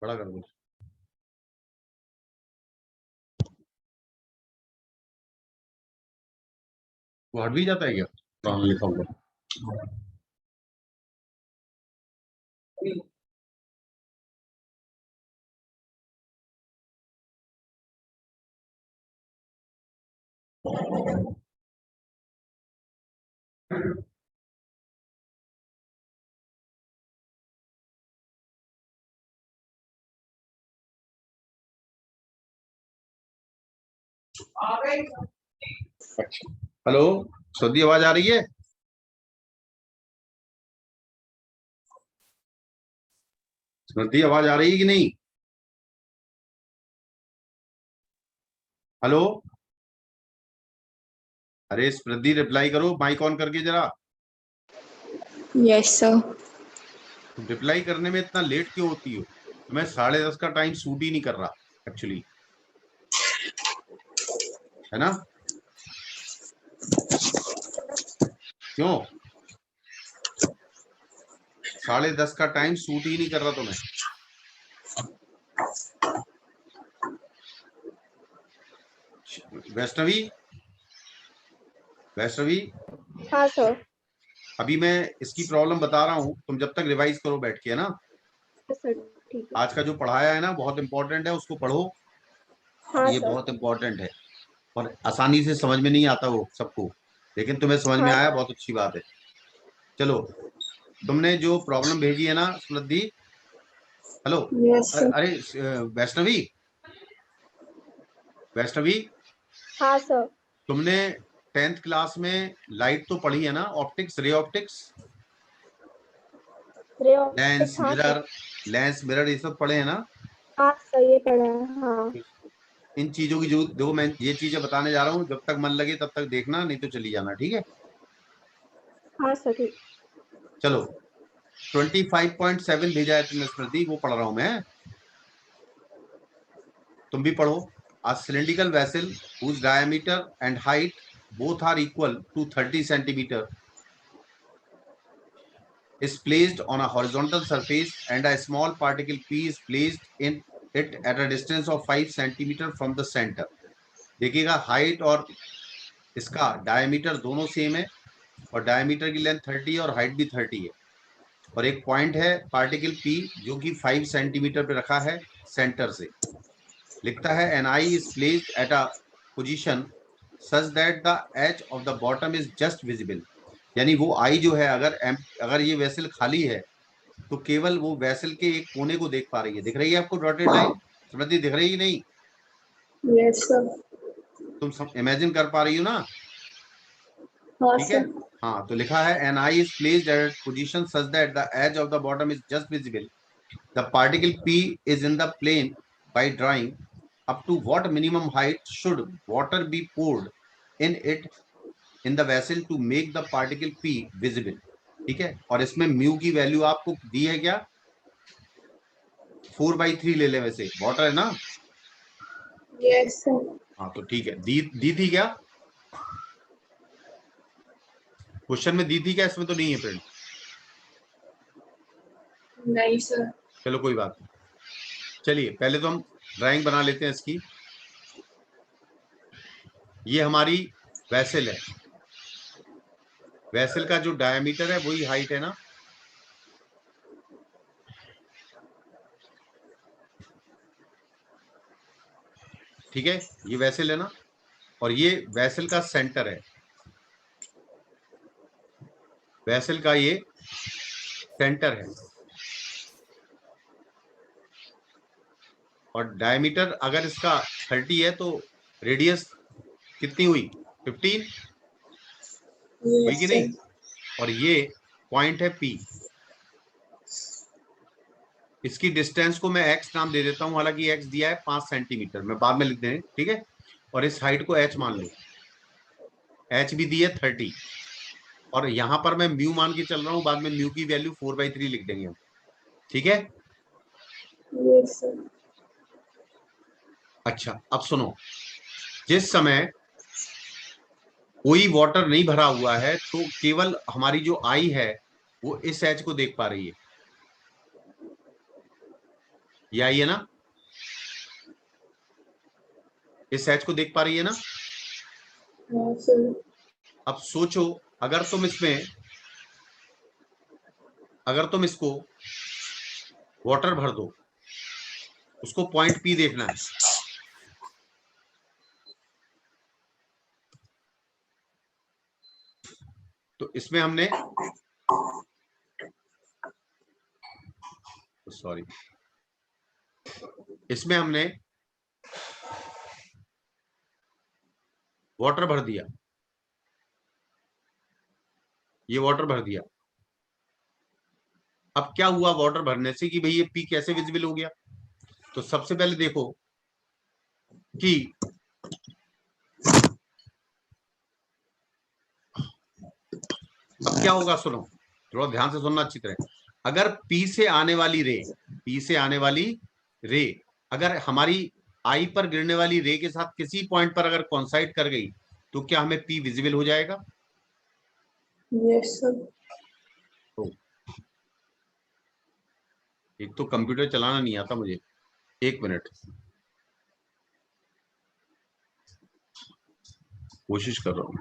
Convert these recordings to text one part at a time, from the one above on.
बड़ा कर दो। वो हट भी जाता है क्या पुराना लिखा हुआ? अच्छा, हेलो, सदी आवाज आ रही है? सदी आवाज आ रही है कि नहीं? हेलो। अरे स्मृति, रिप्लाई करो माइक ऑन करके जरा। Yes sir. तुम रिप्लाई करने में इतना लेट क्यों होती हो? मैं 10:30 का टाइम सूट ही नहीं कर रहा एक्चुअली, है ना? क्यों? 10:30 का टाइम सूट ही नहीं कर रहा तुम्हें? वैष्णवी, वैष्णवी, हाँ सर। अभी मैं इसकी प्रॉब्लम बता रहा हूँ, तुम जब तक रिवाइज करो बैठ के, है ना? सर ठीक है। आज का जो पढ़ाया है ना बहुत इंपॉर्टेंट है, उसको पढ़ो। हाँ ये सर। बहुत इंपॉर्टेंट है और आसानी से समझ में नहीं आता वो सबको, लेकिन तुम्हें समझ में हाँ आया, सर। बहुत अच्छी बात है। चलो, तुमने जो प्रॉब्लम भेजी है ना स्मृति, हेलो, यस सर। अरे वैष्णवी, वैष्णवी, हाँ सर। तुमने 10th क्लास में लाइट तो पढ़ी है ना? Optics, ray optics, ray lens optics. हाँ सर। मिरर, लेंस मिरर, ये सब पढ़े हैं ना? हाँ सर, ये पढ़ा है। हाँ। इन चीजों की जो दो, मैं ये चीजें बताने जा रहा हूँ, जब तक मन लगे तब तक देखना, नहीं तो चली जाना, ठीक है? हाँ सर ठीक। चलो, 25.7 भेजा है तुमने स्मृति, वो पढ़ रहा हूं मैं, तुम भी पढ़ो। A cylindrical vessel whose diameter and height both are equal to 30 centimeter is placed on a horizontal surface and a small particle P is placed in it at a distance of 5 centimeter from the center. देखिएगा, height और इसका diameter दोनों same है, और diameter की length 30 है और height भी 30 है, और एक पॉइंट है पार्टिकल P जो कि 5 सेंटीमीटर पे रखा है सेंटर से। लिखता है an eye is placed at a position such that the edge of the bottom is just visible. यानी वो आई जो है, अगर ये वेसल खाली है तो केवल वो वेसल के एक कोने को देख पा रही है। दिख रही है आपको डॉटेड लाइन? समझती दिख रही है नहीं? Yes sir. तुम इमेजिन कर पा रही हो ना? हाँ ठीक है। सर। हाँ, तो लिखा है an eye is placed at position such that the edge of the bottom is just visible, the particle P is in the plane by drawing up to what minimum height should water be poured in it in the vessel to make the particle P visible। ठीक है, और इसमें mu की value आपको दी है क्या? 4/3 ले ले, वैसे वाटर है ना? Yes sir. हाँ तो ठीक है, दी थी क्या? क्वेश्चन में दी थी क्या? इसमें तो नहीं है फ्रेंड। नहीं सर। चलो कोई बात नहीं, चलिए पहले तो हम ड्राइंग बना लेते हैं इसकी। ये हमारी वैसल है, वैसल का जो डायमीटर है वही हाइट है ना? ठीक है, ये वैसल है ना, और ये वैसल का सेंटर है, वैसल का ये सेंटर है, और डायमीटर अगर इसका 30 है तो रेडियस कितनी हुई? 15 हुई यस कि नहीं? सर। और ये पॉइंट है पी, इसकी डिस्टेंस को मैं एक्स नाम दे देता हूं, हालांकि एक्स दिया है 5 सेंटीमीटर, मैं बाद में लिख दें, ठीक है? और इस हाइट को एच मान लो, एच भी दी है 30, और यहां पर मैं म्यू मान के चल रहा हूं, बाद में म्यू की वैल्यू 4/3 लिख देंगे हम, ठीक है? Yes sir. अच्छा, अब सुनो, जिस समय कोई वाटर नहीं भरा हुआ है तो केवल हमारी जो आई है वो इस एच को देख पा रही है, ये आई है ना, इस एच को देख पा रही है ना। हाँ सर। अब सोचो, अगर तुम इसको वाटर भर दो, उसको पॉइंट पी देखना है, तो इसमें हमने, सॉरी, इसमें हमने वाटर भर दिया, ये वाटर भर दिया। अब क्या हुआ वाटर भरने से कि भाई ये पी कैसे विजिबल हो गया? तो सबसे पहले देखो कि अब क्या होगा, सुनो थोड़ा ध्यान से सुनना अच्छी तरह। अगर पी से आने वाली रे अगर हमारी आई पर गिरने वाली रे के साथ किसी पॉइंट पर अगर कॉन्साइड कर गई, तो क्या हमें पी विजिबल हो जाएगा? Yes sir. तो एक तो कंप्यूटर चलाना नहीं आता मुझे, एक मिनट कोशिश कर रहा हूं।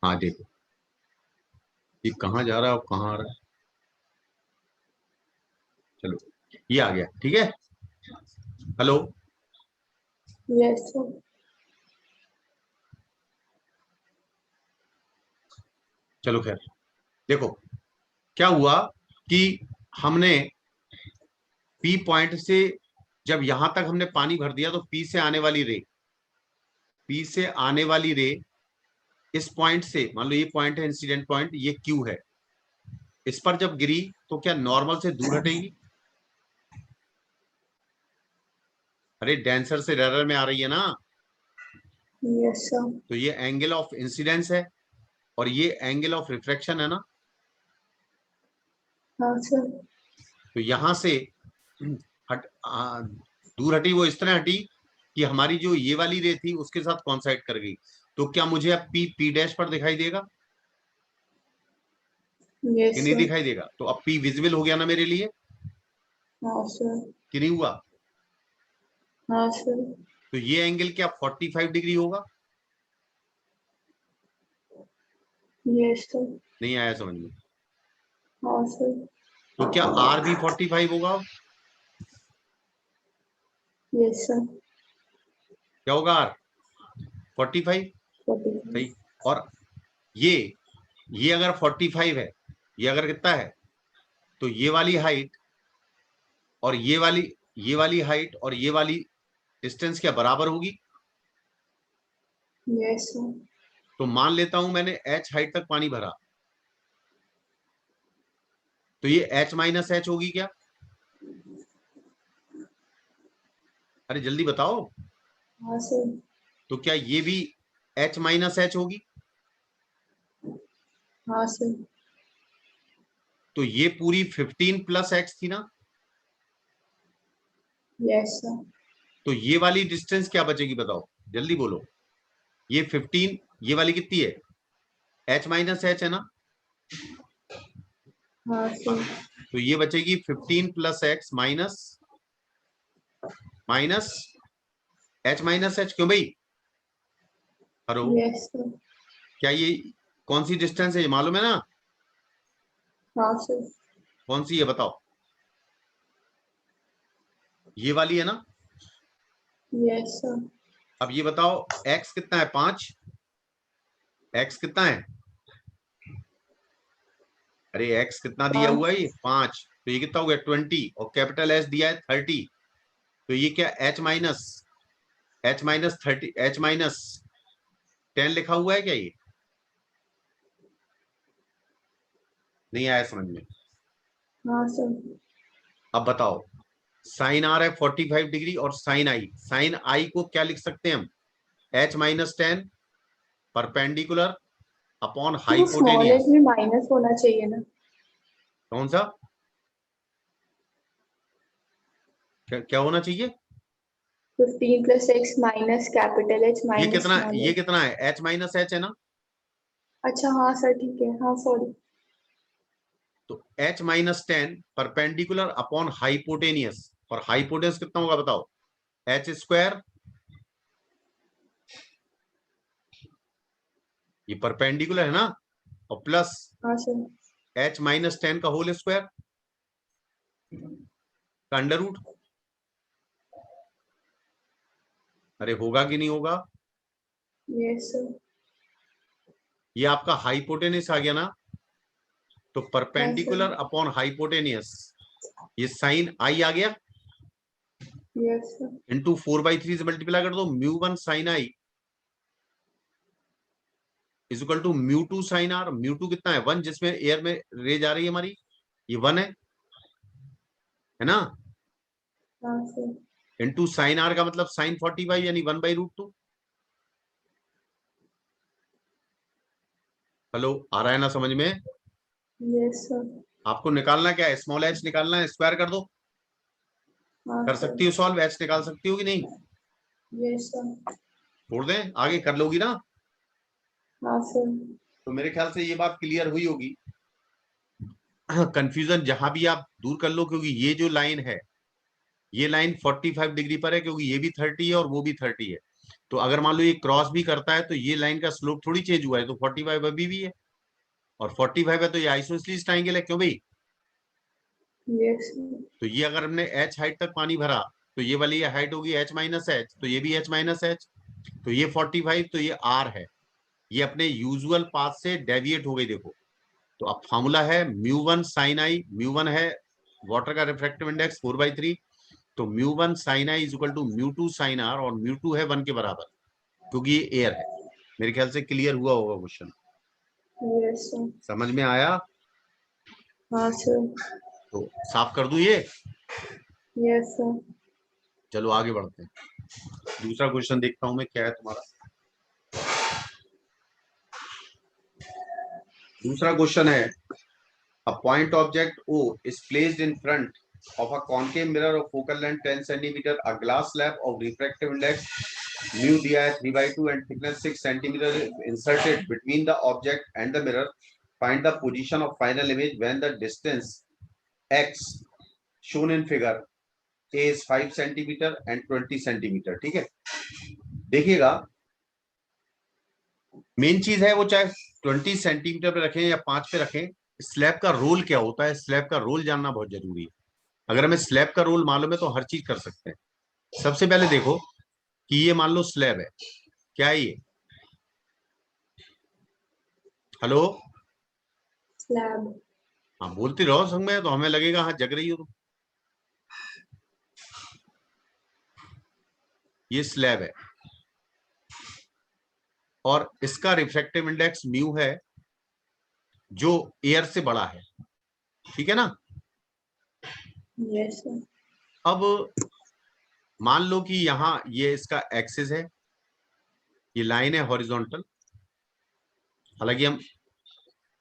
हाँ देखो, ये कहाँ जा रहा है और कहाँ आ रहा है। चलो ये आ गया, ठीक है। Hello, yes sir. चलो खैर, देखो क्या हुआ कि हमने पी पॉइंट से जब यहां तक हमने पानी भर दिया, तो पी से आने वाली रे इस पॉइंट से, मान लो ये पॉइंट है इंसिडेंट पॉइंट, ये क्यू है, इस पर जब गिरी तो क्या नॉर्मल से दूर हटेगी? अरे डेंसर से रेयर में आ रही है ना। Yes sir. तो ये एंगल ऑफ इंसिडेंस है और ये एंगल ऑफ रिफ्रैक्शन है ना। हाँ सर। तो यहां से दूर हटी, वो इस तरह हटी कि हमारी जो ये वाली रे थी उसके साथ कॉन्साइड कर गई। तो क्या मुझे अब पी पी डैश पर दिखाई देगा कि यस नहीं सर। दिखाई देगा? तो अब पी विजिबल हो गया ना मेरे लिए, हाँ सर। कि नहीं हुआ? हाँ सर। तो ये एंगल क्या 45 डिग्री होगा? Yes sir. नहीं आया समझ में? हाँ सर। तो क्या आर भी 45 होगा? Yes sir. क्या होगा आर 45? 45। सही। और ये ये अगर 45 है, ये अगर कितना है, तो और ये वाली हाइट और ये वाली डिस्टेंस क्या बराबर होगी? Yes sir. तो मान लेता हूं मैंने एच हाइट तक पानी भरा, तो ये एच माइनस एच होगी क्या? अरे जल्दी बताओ। हाँ सर। तो क्या ये भी एच माइनस एच होगी? हाँ सर। तो ये पूरी 15 प्लस एक्स थी ना। Yes sir. तो ये वाली डिस्टेंस क्या बचेगी बताओ, जल्दी बोलो। ये 15, ये वाली कितनी है? एच माइनस एच है ना। हाँ सर। तो ये बचेगी 15 plus x minus H minus H. क्यों भाई? Hello, yes sir. क्या ये कौन सी डिस्टेंस है, ये मालूम है ना? हाँ सर। कौन सी है बताओ? ये वाली है ना। Yes sir. अब ये बताओ एक्स कितना है? 5। एक्स कितना है? अरे एक्स कितना दिया हुआ है? ये 5। तो ये कितना हो गया? 20। और कैपिटल एच दिया है 30। तो ये क्या एच माइनस 30, एच माइनस 10 लिखा हुआ है क्या? ये नहीं आया समझ में? हाँ सर। अब बताओ, साइन आर है 45 डिग्री और साइन आई को क्या लिख सकते हैं हम? एच माइनस 10 परपेंडिकुलर अपॉन तो वो स्मॉल एच हाइपोटेनियस। में माइनस होना चाहिए ना। कौन सा? क्या होना चाहिए? 15 plus x minus capital H minus small ये एच। कितना है? एच माइनस एच है ना। अच्छा हाँ सर ठीक है। हाँ सॉरी। तो H minus 10 perpendicular upon hypotenuse, और हाइपोटेन्यूज कितना होगा बताओ, एच स्क्वायर, ये परपेंडिकुलर है ना, और प्लस हाँ सर, एच माइनस 10 का होल स्क्वायर का अंडर रूट। अरे होगा कि नहीं होगा? यस सर, ये आपका हाइपोटेनियस आ गया ना, तो हाँ परपेंडिकुलर सर, अपॉन हाइपोटेनियस, ये साइन आई आ गया, यस सर, इंटू 4/3 से मल्टीप्लाई कर दो, μ1 sine i is equal to μ2 sine r. μ2 कितना है? 1, जिसमें एयर में रे जा रही है हमारी, ये 1 है ना, हाँ सर, इंटू साइन आर का मतलब साइन 45 यानी 1/√2। हेलो, आ रहा है ना समझ में? यस सर, आपको निकालना क्या है? स्मॉल एच निकालना है, स्क्वायर कर दो। हाँ कर सर, सकती हो सॉल्व? एच निकाल सकती हो कि नहीं? यस सर, छोड़ दें, आगे कर लोगी ना? हाँ सर, तो मेरे ख्याल से ये बात क्लियर हुई होगी। कंफ्यूजन जहां भी आप दूर कर लो, क्योंकि ये जो लाइन है, ये लाइन 45 डिग्री पर है, क्योंकि ये भी 30 है और वो भी 30 है। तो अगर मान लो ये क्रॉस भी करता है, तो ये लाइन का स्लोप थोड़ी चेंज हुआ है, तो 45 अभी भी है, और 45 है तो ये आइसोसेलेस ट्रायंगल है, क्यों भाई? यस सर, तो ये अगर हमने एच हाइट तक पानी भरा, तो ये वाली ये हाइट होगी एच माइनस एच, तो ये भी एच माइनस एच, तो ये 45, तो ये आर है। ये अपने यूजुअल पाथ से डेविएट हो गई, देखो। तो अब फॉर्मूला है μ1 साइन आई, μ1 है वाटर का रिफ्रैक्टिव इंडेक्स 4/3, तो μ1 sine i is equal to μ2 sine r, और μ2 है 1 के बराबर, क्योंकि ये एयर है। मेरे ख्याल से क्लियर हुआ होगा क्वेश्चन, यस सर, समझ में आया? हाँ सर, तो साफ कर दूं ये? यस सर, चलो आगे बढ़ते हैं, दूसरा क्वेश्चन देखता हूं मैं क्या है तुम्हारा। दूसरा क्वेश्चन है, a point object O is placed in front of a concave mirror of focal length 10 centimeter, a glass slab of refractive index mu di 3/2 and thickness 6 centimeter is inserted between the object and the mirror. Find the position of final image when the distance x shown in figure A is 5 centimeter and 20 centimeter। ठीक है, देखिएगा, main चीज है वो चाहे 20 centimetre पे रखें या 5 पे रखें, स्लैब का रोल क्या होता है, स्लैब का रोल जानना बहुत जरूरी है। अगर हमें स्लैब का रोल मालूम है तो हर चीज कर सकते हैं। सबसे पहले देखो कि ये मान लो स्लैब है, क्या है ये? हेलो, स्लैब, हाँ बोलती रहो संग में, तो हमें लगेगा हाँ जग रही हो तुम। ये स्लैब है, और इसका रिफ्रैक्टिव इंडेक्स म्यू है, जो एयर से बड़ा है, ठीक है ना? यस सर, अब मान लो कि यहां ये इसका एक्सिस है, ये लाइन है हॉरिजॉन्टल। हालांकि हम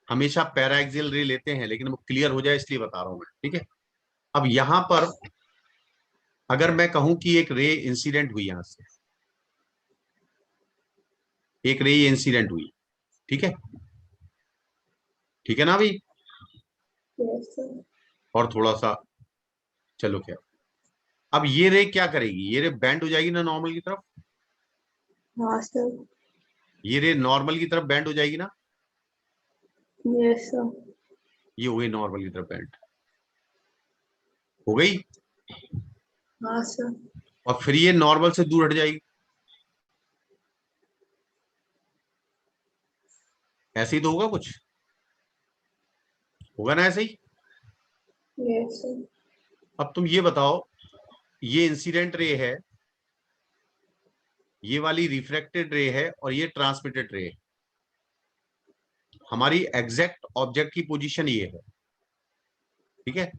हमेशा पैराएक्सियल रे लेते हैं, लेकिन वो क्लियर हो जाए इसलिए बता रहा हूं मैं, ठीक है? अब यहां पर अगर मैं कहूं कि एक रे इंसिडेंट हुई यहां से, एक रे इंसिडेंट हुई, ठीक है? ठीक है ना भाई? यस सर, और थोड़ा सा चलो क्या, अब ये रे क्या करेगी? ये रे बेंड हो जाएगी ना नॉर्मल की तरफ, हाँ सर, ये रे नॉर्मल की तरफ बेंड हो जाएगी ना, यस सर, ये हो गई नॉर्मल की तरफ बेंड, हो गई। हाँ सर, और फिर ये नॉर्मल से दूर हट जाएगी, ऐसे ही तो होगा कुछ, होगा ना ऐसे ही? यस सर, अब तुम ये बताओ, ये इंसिडेंट रे है, ये वाली रिफ्रैक्टेड रे है, और ये ट्रांसमिटेड रे है। हमारी एग्जैक्ट ऑब्जेक्ट की पोजीशन ये है, ठीक है?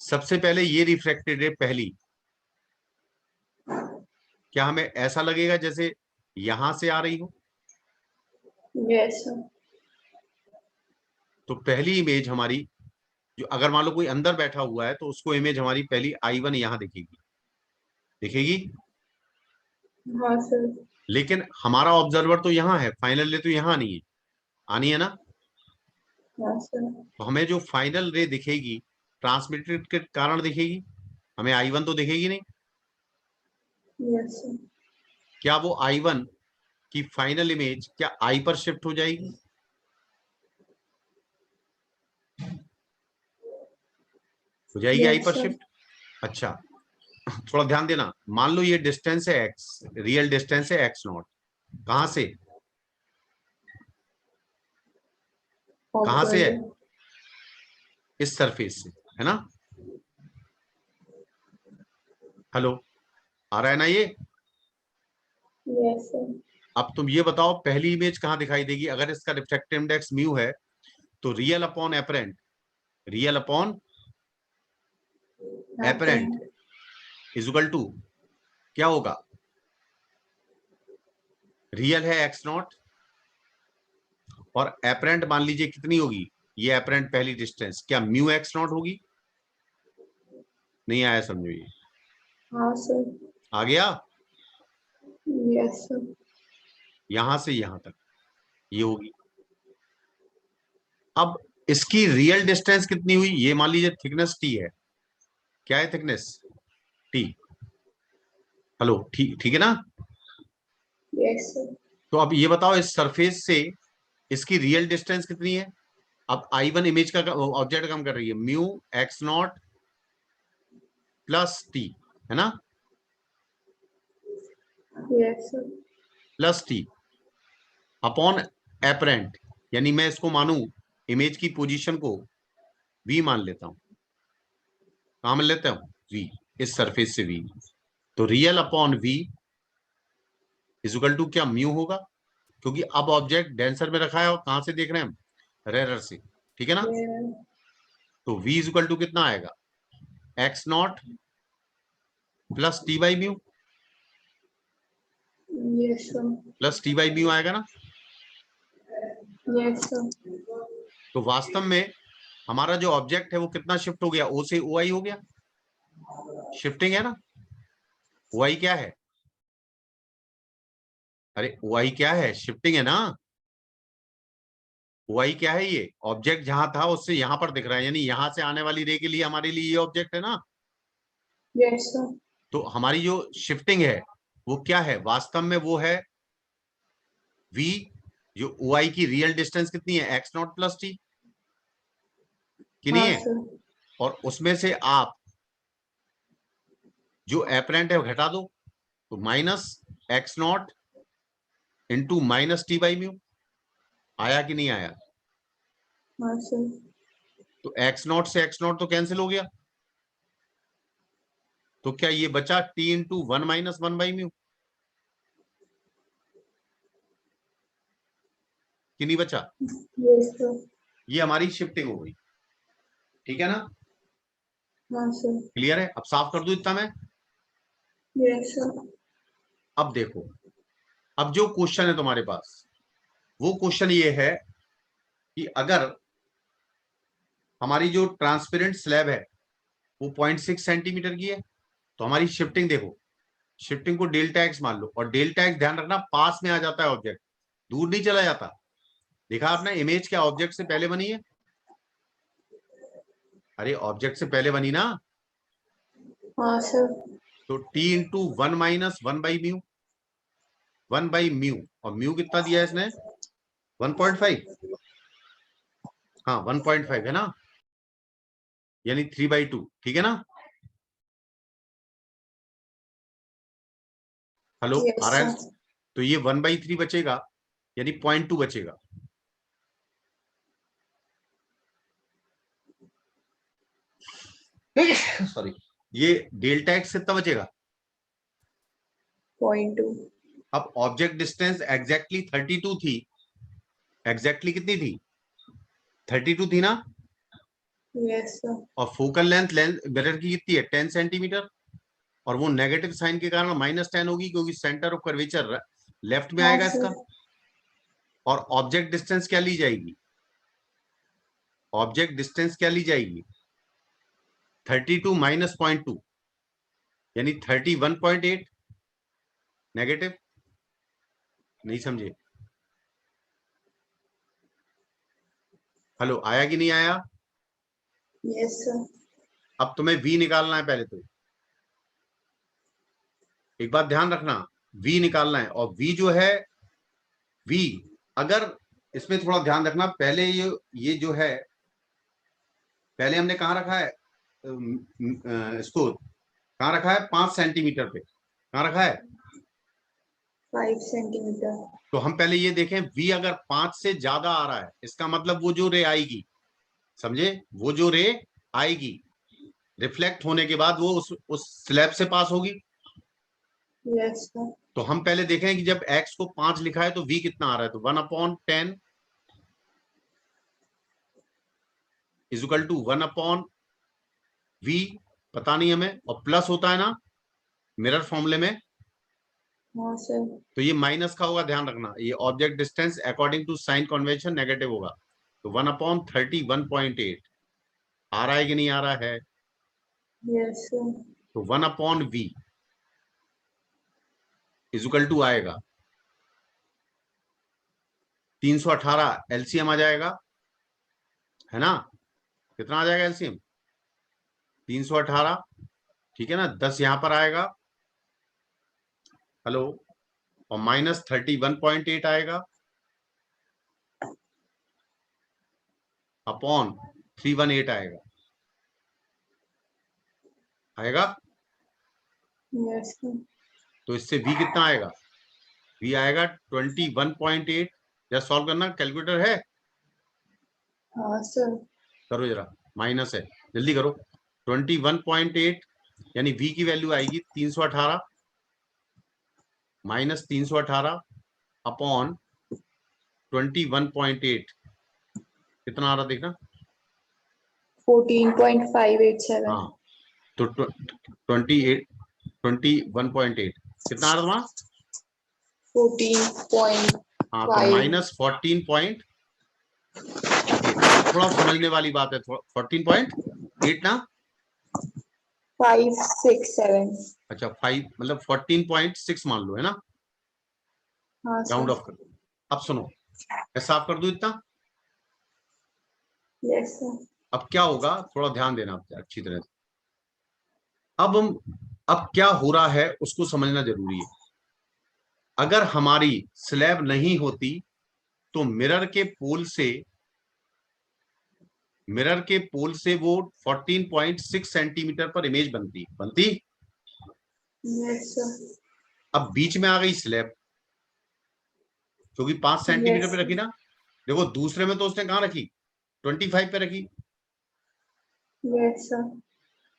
सबसे पहले ये रिफ्रैक्टेड रे पहली, क्या हमें ऐसा लगेगा जैसे यहां से आ रही हो? यस सर, तो पहली इमेज हमारी, जो अगर मान लो कोई अंदर बैठा हुआ है, तो उसको इमेज हमारी पहली I1 यहां दिखेगी, दिखेगी। हाँ सर, लेकिन हमारा ऑब्जर्वर तो यहाँ है, फाइनल रे तो यहाँ नहीं है, आनी है ना? हाँ सर, तो हमें जो फाइनल रे दिखेगी, ट्रांसमिटेड के कारण दिखेगी, हमें I1 तो दिखेगी नहीं। Yes, sir. क्या वो I1 की फाइनल इमेज क्या I पर शिफ्ट हो जाएगी? हो जाएगी I Yes, पर sir. शिफ्ट। अच्छा, थोड़ा ध्यान देना। मान लो ये डिस्टेंस है x, रियल डिस्टेंस है x0। कहां से, कहां से है? Upward. इस सरफेस से, है ना? हेलो, आ रहा है ना ये? Yes, sir. अब तुम ये बताओ पहली इमेज कहां दिखाई देगी? अगर इसका रिफ्रैक्टिव इंडेक्स म्यू है तो real upon apparent, real upon apparent Apparent. Is equal to क्या होगा? रियल है x0 और एपरेंट मान लीजिए कितनी होगी? ये एपरेंट पहली डिस्टेंस क्या म्यू x0 होगी? नहीं आया समझो ये? हाँ sir. आ गया? Yes, sir. यहां से यहां तक ये होगी। अब इसकी रियल डिस्टेंस कितनी हुई? ये मान लीजिए थिकनेस t है। क्या है थिकनेस? t। हेलो, ठीक, ठीक है ना? Yes, sir. तो अब ये बताओ इस सरफेस से इसकी रियल डिस्टेंस कितनी है? अब I1 इमेज का ऑब्जेक्ट काम कर रही है म्यू x0 प्लस t, है ना? Yes, sir. Plus t upon apparent, यानी मैं इसको मानू इमेज की पोजीशन को v मान लेता हूं। कहां मान लेता हूं? v, इस सरफेस से v। तो real upon v is equal to क्या म्यू होगा? क्योंकि अब ऑब्जेक्ट डेंसर में रखा है और कहां से देख रहे हैं हम? रेरर से, ठीक है ना? Yeah. तो v इज इक्वल टू कितना आएगा? x0 plus t by mu, Yes, sir. Plus t by mu आएगा ना? Yes, sir. तो वास्तव में हमारा जो ऑब्जेक्ट है वो कितना शिफ्ट हो गया? ओ से ओ आई हो गया। शिफ्टिंग है ना? ओ आई क्या है? अरे ओ आई क्या है? शिफ्टिंग है ना? ओ आई क्या है? ये ऑब्जेक्ट जहां था उससे यहां पर दिख रहा है, यानी यहां से आने वाली रे के लिए हमारे लिए ये ऑब्जेक्ट है ना? Yes, sir. तो हमारी जो शिफ्टिंग है वो क्या है? वास्तव में वो है v। जो ओ आई की रियल डिस्टेंस कितनी है? x0 प्लस टी, कि नहीं हाँ है? sir. और उसमें से आप जो एपरेंट है वो घटा दो, तो minus x0 into minus T by mu. आया कि नहीं आया? हाँ sir. तो x0 से x0 तो कैंसिल हो गया। तो क्या ये बचा t into 1 minus 1 by mu, कि नहीं बचा? Yes, sir. ये हमारी शिफ्टिंग हो गई, ठीक है ना? हाँ sir. क्लियर है? अब साफ कर दूं इतना मैं। Yes, sir. अब देखो, अब जो क्वेश्चन है तुम्हारे पास वो क्वेश्चन ये है कि अगर हमारी जो ट्रांसपेरेंट स्लैब है वो 0.6 सेंटीमीटर की है तो हमारी शिफ्टिंग देखो, शिफ्टिंग को डेल्टा एक्स मान लो, और डेल्टा एक्स ध्यान रखना पास में आ जाता है ऑब्जेक्ट, दूर नहीं चला जाता। देखा आपने इमेज क्या ऑब्जेक्ट से पहले बनी है? अरे ऑब्जेक्ट से पहले बनी ना? हाँ sir. तो t into 1 minus 1 by mu, 1 by mu, और म्यू कितना दिया है इसने? 1.5। हाँ 1.5 है ना, यानी 3/2, ठीक है ना? हेलो, आ Yes, रहा है? sir. तो ये 1/3 बचेगा, यानी 0.2 बचेगा। सॉरी, ये डेल्टा एक्स कितना बचेगा? 0.2. अब ऑब्जेक्ट डिस्टेंस एग्जैक्टली 32 थी, एग्जैक्टली कितनी थी? 32 थी ना? Yes, sir. और फोकल लेंथ मिरर की कितनी है? 10 सेंटीमीटर। और वो नेगेटिव साइन के कारण -10 होगी क्योंकि सेंटर ऑफ कर्वेचर लेफ्ट में हाँ आएगा sir. इसका। और ऑब्जेक्ट डिस्टेंस क्या ली जाएगी? ऑब्जेक्ट डिस्टेंस क्या ली जाएगी? 32 माइनस 0.2, यानी 31.8। नेगेटिव, नहीं समझे? हेलो, आया कि नहीं आया? Yes, sir. अब तुम्हें v निकालना है पहले तो। एक बात ध्यान रखना, v निकालना है, और v जो है, v अगर इसमें थोड़ा ध्यान रखना, पहले ये जो है, पहले हमने कहाँ रखा है इसको, कहाँ रखा है, 5 सेंटीमीटर पे, कहाँ रखा है 5 सेंटीमीटर। तो हम पहले ये देखें, v अगर 5 से ज्यादा आ रहा है, इसका मतलब वो जो रे आएगी, समझे, वो जो रे आएगी रिफ्लेक्ट होने के बाद वो उस स्लैब से पास होगी। Yes sir. तो हम पहले देखें कि जब x को 5 लिखा है तो v कितना आ रहा है, तो 1/10 इज इक्वल टू 1/v, पता नहीं हमें, और प्लस होता है ना मिरर फॉर्मूले में, हाँ सर। तो ये माइनस का होगा, ध्यान रखना, ये object distance according to sign convention negative होगा, तो 1/31.8 आ रहा है कि नहीं आ रहा है, यस सर। तो 1/v इज इक्वल टू आएगा 318, एलसीएम आ जाएगा, है ना, कितना आ जाएगा एलसीएम 318, ठीक है ना, 10 यहां पर आएगा, हेलो, और -31.8 आएगा अपॉन 318 आएगा, आएगा, यस सर। तो इससे v कितना आएगा, v आएगा 21.8, जरा सॉल्व करना, कैलकुलेटर है, हाँ सर। करो जरा, माइनस है, जल्दी करो, 21.8 यानी v की वैल्यू आएगी 318 -318 अपॉन 21.8, कितना आ रहा देखना, 14.587। हाँ, तो 21.8 कितना आ रहा तुम्हारा, 14.5। हाँ, तो -14.8, थोड़ा समझने वाली बात है, 14.8 ना, 567। अच्छा 5 मतलब 14.6 मान लो, है ना, हाँ राउंड सर। ऑफ कर, अब सुनो, मैं साफ कर दूं इतना, यस सर। अब क्या होगा, थोड़ा ध्यान देना अच्छी तरह से, अब क्या हो रहा है उसको समझना जरूरी है, अगर हमारी स्लैब नहीं होती तो मिरर के पोल से वो 14.6 सेंटीमीटर पर इमेज बनती। Yes sir. अब बीच में आ गई स्लैब, क्योंकि 5 सेंटीमीटर यस पे रखी ना, देखो दूसरे में तो उसने कहाँ रखी, 25 पे रखी, यस सर।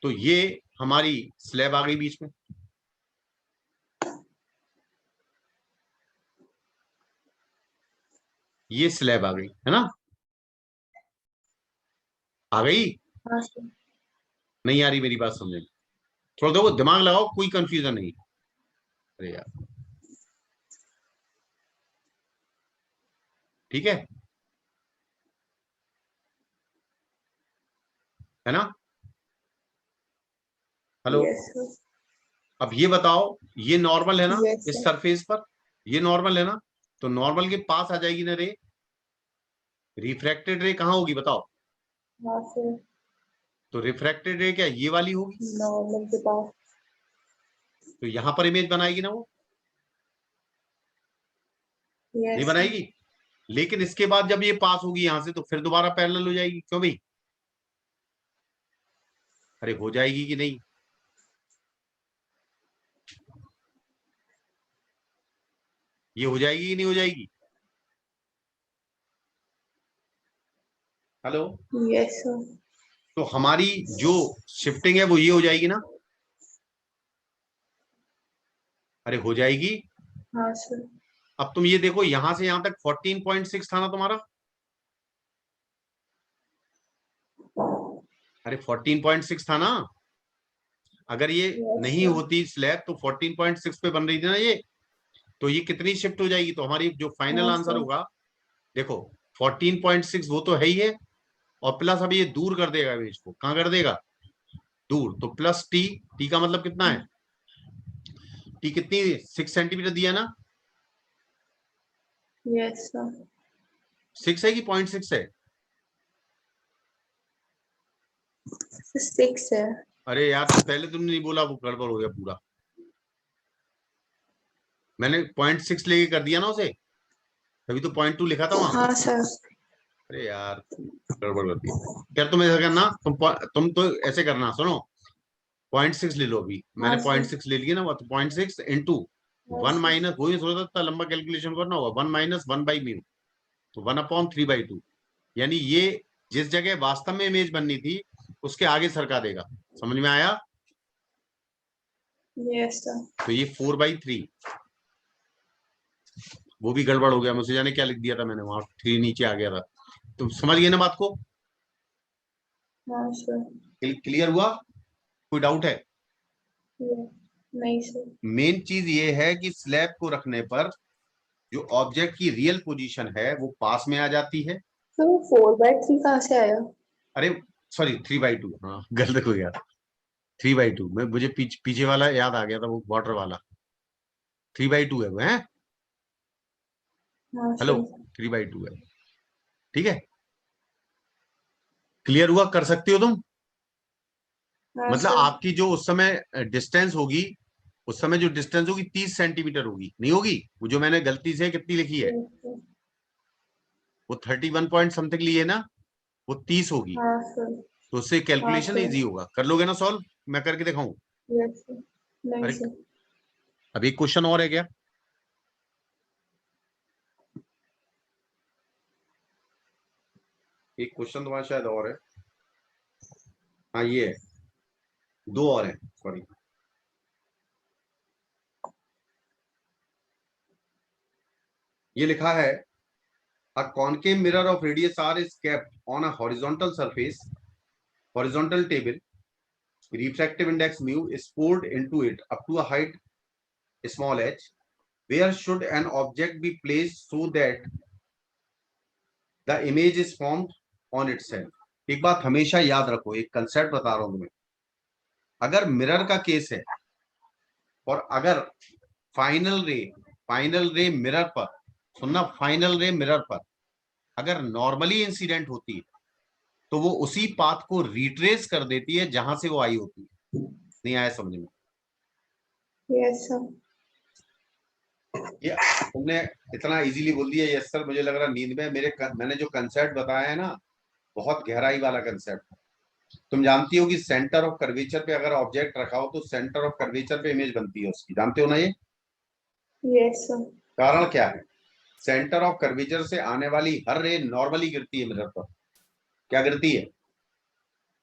तो ये हमारी स्लैब आ गई बीच में, ये स्लैब आ गई, है ना, आ गई, हाँ सर। नहीं आ रही मेरी बात समझे, थोड़ा देखो दिमाग लगाओ, कोई कंफ्यूजन नहीं, अरे यार, ठीक है ना, हेलो, यस सर। अब ये बताओ, ये नॉर्मल है ना यस इस सर। सरफेस पर, ये नॉर्मल है ना, तो नॉर्मल के पास आ जाएगी ना रे, रिफ्रैक्टेड रे कहाँ होगी बताओ, हाँ सर। तो रिफ्रैक्टेड रे क्या ये वाली होगी, नॉर्मल के पास। तो यहां पर इमेज बनाएगी ना वो, नहीं यस सर। बनाएगी, लेकिन इसके बाद जब ये पास होगी यहां से तो फिर दोबारा पैरेलल हो जाएगी, क्यों भाई, अरे हो जाएगी कि नहीं, ये हो जाएगी कि नहीं हो जाएगी, हेलो, यस सर। तो हमारी जो शिफ्टिंग है वो ये हो जाएगी ना, अरे हो जाएगी, हाँ सर। अब तुम ये देखो यहां से यहां तक 14.6 था ना तुम्हारा, अरे 14.6 था ना, अगर ये यस नहीं सर। होती स्लैब तो 14.6 पे बन रही थी ना ये, तो ये कितनी शिफ्ट हो जाएगी, तो हमारी जो फाइनल हाँ आंसर सर। होगा, देखो 14.6 वो तो है ही है, और प्लस अब ये दूर कर देगा इमेज को, कहां कर देगा, दूर, तो प्लस टी, टी का मतलब कितना है, टी कितनी 6 सेंटीमीटर दिया ना, यस सर। 6 है कि 0.6 है, 6 है। अरे यार तो पहले तुमने नहीं बोला, वो गड़बड़ हो गया पूरा, मैंने 0.6 लेके कर दिया ना उसे, तभी तो 0.2 लिखा था वहां। हाँ सर। अरे यार गड़बड़ कर दी यार। तुम ऐसा करना, तुम तो ऐसे करना, सुनो 0.6 ले लो अभी। हाँ मैंने सर। 0.6 ले लिया ना, वो तो 0.6 इंटू हाँ वन सर। माइनस, वही सोचा था लंबा कैलकुलेशन करना होगा, 1 - 1/μ, तो 1/3/2, यानी ये जिस जगह वास्तव में इमेज बननी थी उसके आगे सरका देगा। समझ में आया? Yes sir. तो ये 4/3, वो भी गड़बड़ हो गया, मुझे जाने क्या लिख दिया था मैंने वहां, 3 नीचे आ गया था। तुम समझ गए ना बात को? हाँ सर। क्लियर हुआ? कोई डाउट है? नहीं सर। मेन चीज ये है कि स्लैब को रखने पर जो ऑब्जेक्ट की रियल पोजीशन है वो पास में आ जाती है। तो 4/3 कहाँ से आया? अरे सॉरी, 3/2, हाँ गलत हो गया। 3/2 में मुझे पीछे वाला याद आ गया था, वो वाटर वाला 3/2 है वो है। हाँ हेलो, सर। 3/2 है। ठीक है, क्लियर हुआ? कर सकती हो तुम? हाँ मतलब सर। आपकी जो उस समय डिस्टेंस होगी, उस समय जो डिस्टेंस होगी 30 सेंटीमीटर होगी, नहीं होगी? वो जो मैंने गलती से कितनी लिखी है, यस सर। वो 31 पॉइंट समथिंग ली है ना, वो 30 होगी। हाँ सर। तो उससे हाँ कैलकुलेशन सर। इजी होगा। कर लोगे ना सॉल्व? मैं करके दिखाऊं? Yes sir. नहीं अरे सर। अब एक क्वेश्चन और है क्या? एक क्वेश्चन तुम्हारा शायद और है। हाँ ये है, दो और है, सॉरी। ये लिखा है, a concave mirror of radius r is kept on a horizontal surface, horizontal table, refractive index mu is poured into it up to a height small h. Where should an object be placed so that the image is formed on itself? एक बात हमेशा याद रखो, एक concept बता रहा हूं तुम्हें। अगर मिरर का केस है और अगर फाइनल रे मिरर पर, सुनना, फाइनल रे मिरर पर अगर नॉर्मली इंसिडेंट होती है तो वो उसी पाथ को रिट्रेस कर देती है जहां से वो आई होती है। नहीं आया समझ में? Yes sir. ये तुमने इतना इजीली बोल दिया यस सर, मुझे लग रहा नींद में। मैंने जो कंसेप्ट बताया है ना, बहुत गहराई वाला कंसेप्ट है। तुम जानती हो कि सेंटर ऑफ कर्वेचर पे अगर ऑब्जेक्ट रखा हो तो सेंटर ऑफ कर्वेचर पे इमेज बनती है उसकी, जानते हो ना ये? Yes sir. कारण क्या है? सेंटर ऑफ कर्वेचर से आने वाली हर रे नॉर्मली गिरती है मिरर पर। क्या गिरती है?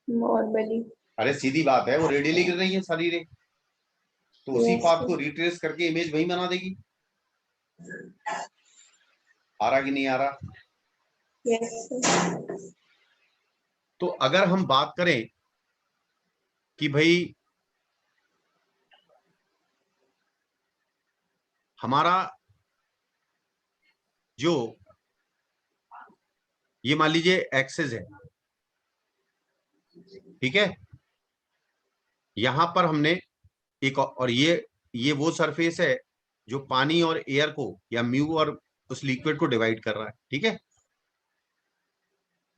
नॉर्मली। अरे सीधी बात है, वो रेडियली गिर रही है सारी रे, तो उसी यस पाथ को सर। रिट्रेस करके इमेज वही बना देगी। आ रहा कि नहीं आ रहा? Yes sir. तो अगर हम बात करें कि भाई हमारा जो, ये मान लीजिए एक्सेस है, ठीक है, यहां पर हमने एक और ये वो सरफेस है जो पानी और एयर को या म्यू और उस लिक्विड को डिवाइड कर रहा है, ठीक है?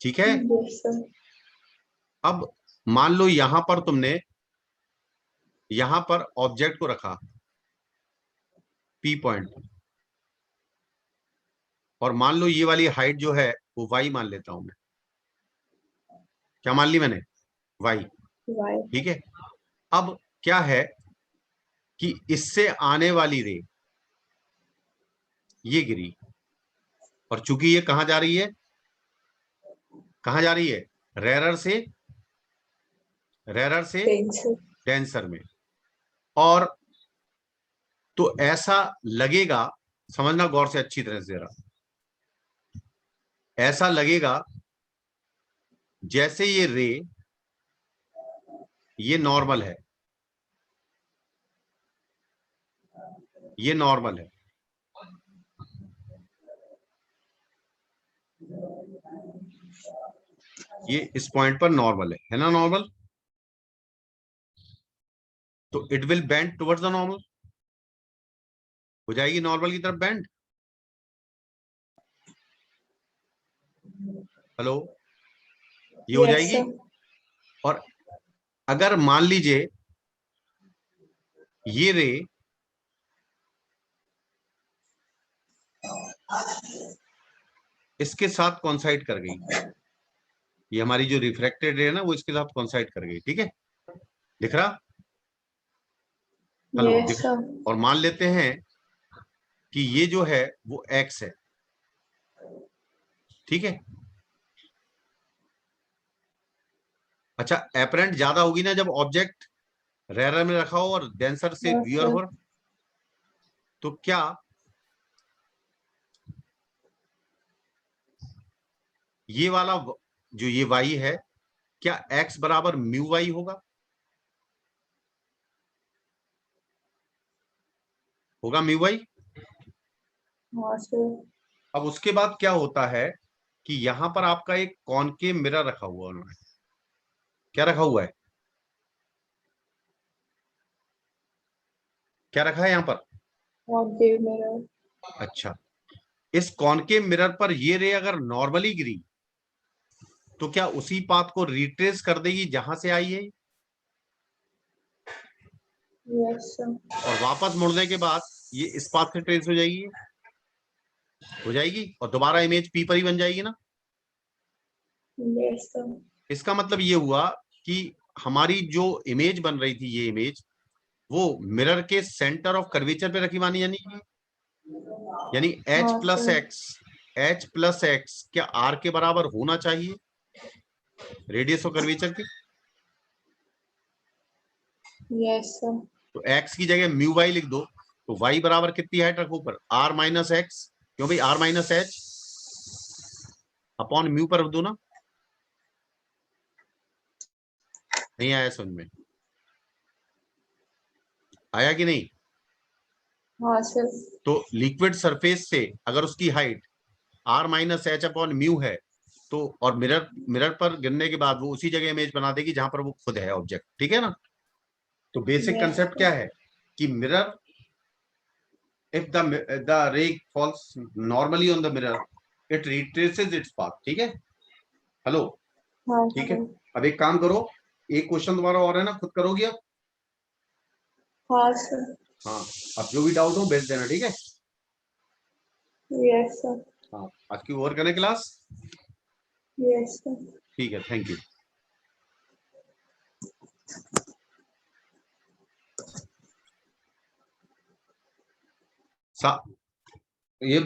ठीक है। Yes sir. अब मान लो यहां पर तुमने यहां पर ऑब्जेक्ट को रखा पी पॉइंट, और मान लो ये वाली हाइट जो है वो वाई मान लेता हूं मैं। क्या मान ली मैंने? वाई। वाई। ठीक है। अब क्या है कि इससे आने वाली रे ये गिरी, और चूंकि ये कहां जा रही है, कहां जा रही है? रेरर से पेंसिल। डेंसर में। और तो ऐसा लगेगा, समझना गौर से अच्छी तरह से जरा, ऐसा लगेगा जैसे ये रे ये नॉर्मल है, ये नॉर्मल है, ये इस पॉइंट पर नॉर्मल है ना? नॉर्मल, तो it will bend towards the normal, हो जाएगी नॉर्मल की तरफ बेंड। हेलो, ये हो यस जाएगी। सर। और अगर मान लीजिए ये रे इसके साथ कॉन्साइड कर गई, ये हमारी जो रिफ्रैक्टेड रे है ना वो इसके साथ कॉन्साइड कर गई। ठीक है, दिख रहा? हेलो, Yes, दिख? sir. और मान लेते हैं कि ये जो है वो एक्स है। ठीक है, अच्छा, एपरेंट ज्यादा होगी ना जब ऑब्जेक्ट रेयर में रखा हो और डेंसर से Yes, व्यूअर sir. हो, तो क्या ये वाला जो ये y है, क्या x बराबर म्यू वाई होगा? होगा म्यू वाई। Yes, sir. अब उसके बाद क्या होता है कि यहां पर आपका एक कॉनकेव मिरर रखा हुआ है उन्होंने। क्या रखा हुआ है? क्या रखा है यहां पर? Concave mirror. अच्छा, इस कॉनकेव मिरर पर ये रे अगर नॉर्मली गिरी तो क्या उसी पाथ को रिट्रेस कर देगी जहां से आई है, Yes, sir. और वापस मुड़ने के बाद ये इस पाथ से ट्रेस हो जाएगी, हो जाएगी, और दोबारा इमेज पी पर ही बन जाएगी ना। Yes, sir. इसका मतलब ये हुआ कि हमारी जो इमेज बन रही थी, ये इमेज वो मिरर के सेंटर ऑफ कर्वेचर पे रखी मानी, यानी एच हाँ plus sir. X, H plus x क्या आर के बराबर होना चाहिए रेडियस ऑफ कर्वेचर की? Yes, sir. तो एक्स की जगह म्यू वाई लिख दो, तो वाई बराबर कितनी हाइट रखो ऊपर? आर माइनस एक्स, क्यों भाई? R minus h upon mu पर रख दो ना। नहीं आया समझ में? आया कि नहीं? हाँ सर. तो लिक्विड सरफेस से अगर उसकी height R minus h upon mu है, तो और मिरर मिरर पर गिरने के बाद वो उसी जगह इमेज बना देगी जहां पर वो खुद है ऑब्जेक्ट। ठीक है ना? तो बेसिक Yes, कंसेप्ट sir. क्या है कि mirror, if the ray falls normally on the mirror, it retraces its path. ठीक है, हेलो? हाँ ठीक है, सर. अब एक काम करो, एक क्वेश्चन दोबारा और है ना, खुद करोगी अब? हाँ सर. हाँ, अब जो भी डाउट हो भेज देना। ठीक है? Yes, sir. हाँ, आज की ओवर करें क्लास? Yes, sir. ठीक है, थैंक यू। ये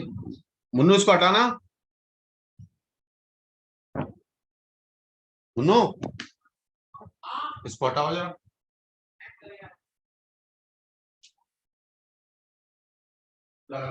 मुन्नू इसको हटाना, मुन्नू इसको हटाओ जरा। लगा,